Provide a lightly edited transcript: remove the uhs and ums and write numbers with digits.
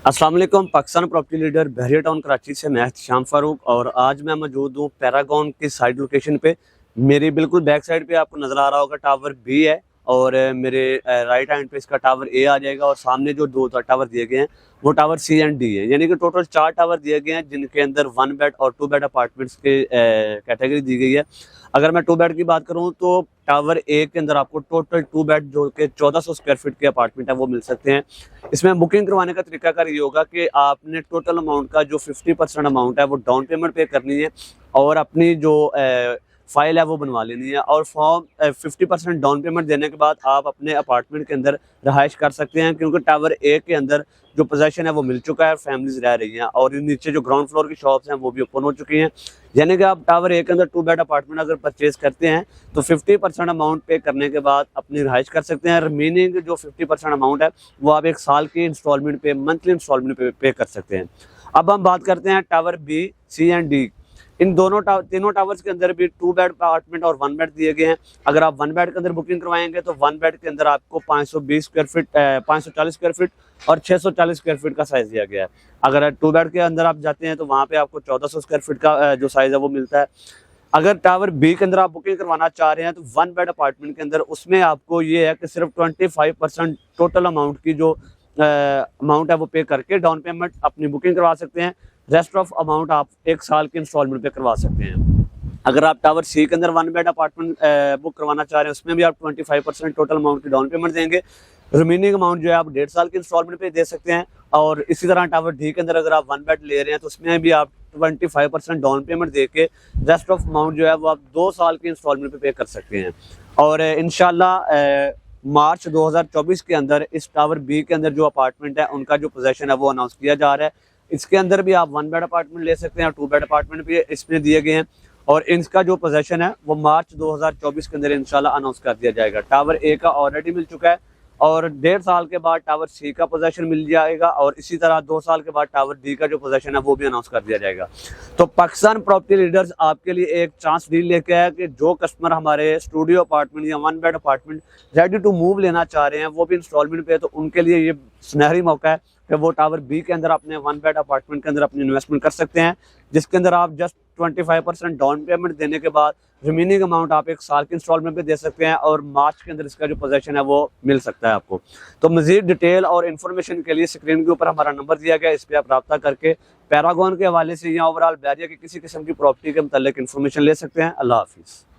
अस्सलाम वालेकुम। Pakistan property leader बहरिया town Karachi से मैं शाम फारूक और आज मैं मौजूद हूँ पैरागॉन की साइड लोकेशन पे। मेरी बिल्कुल बैक साइड पे आपको नज़र आ रहा होगा टावर बी है और मेरे राइट हैंड पे इसका टावर ए आ जाएगा और सामने जो दो टावर दिए गए हैं वो टावर सी एंड डी है, यानी कि टोटल 4 टावर दिए गए हैं जिनके अंदर 1 बेड और 2 बेड अपार्टमेंट्स के कैटेगरी दी गई है। अगर मैं 2 बेड की बात करूं तो टावर ए के अंदर आपको टोटल 2 बेड जो कि 1400 स्क्वायर फीट के अपार्टमेंट है वो मिल सकते हैं। इसमें बुकिंग करवाने का तरीकाकार ये होगा कि आपने टोटल अमाउंट का जो 50% अमाउंट है वो डाउन पेमेंट पे करनी है और अपनी जो फाइल है वो बनवा लेनी है और फॉर्म 50% डाउन पेमेंट देने के बाद आप अपने अपार्टमेंट के अंदर रहाइश कर सकते हैं, क्योंकि टावर ए के अंदर जो पोजेशन है वो मिल चुका है, फैमिलीज रह रही हैं और नीचे जो ग्राउंड फ्लोर की शॉप्स हैं वो भी ओपन हो चुकी हैं। यानी कि आप टावर ए के अंदर 2 बेड अपार्टमेंट अगर परचेज करते हैं तो 50% अमाउंट पे करने के बाद अपनी रहाइश कर सकते हैं। रिमेनिंग जो 50% अमाउंट है वो आप 1 साल की इंस्टॉलमेंट पे, मंथली इंस्टॉलमेंट पे कर सकते हैं। अब हम बात करते हैं tower B, C and D. इन तीनों टावर्स के अंदर भी 2 बेड अपार्टमेंट और 1 बेड दिए गए हैं। अगर आप 1 बेड के अंदर बुकिंग करवाएंगे तो 1 बेड के अंदर आपको 520 स्क्वायर फीट 540 स्क्वायर फीट और 640 स्क्वायर फीट का साइज दिया गया है। अगर 2 बेड के अंदर आप जाते हैं तो वहाँ पे आपको 1400 स्क्वायर फीट का जो साइज है वो मिलता है। अगर टावर बी के अंदर आप बुकिंग करवाना चाह रहे हैं तो 1 बेड अपार्टमेंट के अंदर उसमें आपको ये है कि सिर्फ 25% टोटल अमाउंट की जो अमाउंट है वो पे करके डाउन पेमेंट अपनी बुकिंग करवा सकते हैं। रेस्ट ऑफ अमाउंट आप 1 साल के इंस्टॉलमेंट पे करवा सकते हैं। अगर आप टावर सी के अंदर 1 बेड अपार्टमेंट बुक करवाना चाह रहे हैं उसमें भी आप 25% टोटल अमाउंट की डाउन पेमेंट देंगे। रिमेनिंग अमाउंट जो है आप 1.5 साल के इंस्टॉलमेंट पे दे सकते हैं। और इसी तरह टावर डी के अंदर अगर आप 1 बेड ले रहे हैं तो उसमें भी आप 25% डाउन पेमेंट दे के रेस्ट ऑफ अमाउंट जो है वो आप 2 साल के इंस्टॉलमेंट पे कर सकते हैं। और इंशाल्लाह मार्च 2024 के अंदर इस टावर बी के अंदर जो अपार्टमेंट है उनका जो पोजेशन है वो अनाउंस किया जा रहा है। इसके अंदर भी आप 1 बेड अपार्टमेंट ले सकते हैं, 2 बेड अपार्टमेंट भी इसमें दिए गए हैं और इनका जो पोजेशन है वो मार्च 2024 के अंदर इंशाल्लाह अनाउंस कर दिया जाएगा। टावर ए का ऑलरेडी मिल चुका है और 1.5 साल के बाद टावर सी का पोजेशन मिल जाएगा और इसी तरह 2 साल के बाद टावर डी का जो पोजेशन है वो भी अनाउंस कर दिया जाएगा। तो पाकिस्तान प्रॉपर्टी लीडर्स आपके लिए एक चांस डील लेके आया कि जो कस्टमर हमारे स्टूडियो अपार्टमेंट या 1 bed apartment ready to move लेना चाह रहे हैं वो भी इंस्टॉलमेंट पे, तो उनके लिए ये सुनहरी मौका है कि वो टावर बी के अंदर अपने 1 बेड अपार्टमेंट के अंदर अपनी इन्वेस्टमेंट कर सकते हैं, जिसके अंदर आप जस्ट 25% डाउन पेमेंट देने के बाद रिमेनिंग अमाउंट आप 1 साल के इंस्टॉलमेंट पे दे सकते हैं और मार्च के अंदर इसका जो पोजेशन है वो मिल सकता है आपको। तो मजीद डिटेल और इन्फॉर्मेशन के लिए स्क्रीन के ऊपर हमारा नंबर दिया गया, इस पर आप रब्ता करके पैरागॉन के हवाले से या ओवरऑल बैरिया की किसी किस्म की प्रॉपर्टी के मतलब इन्फॉर्मेशन ले सकते हैं। अल्लाह हाफिज़।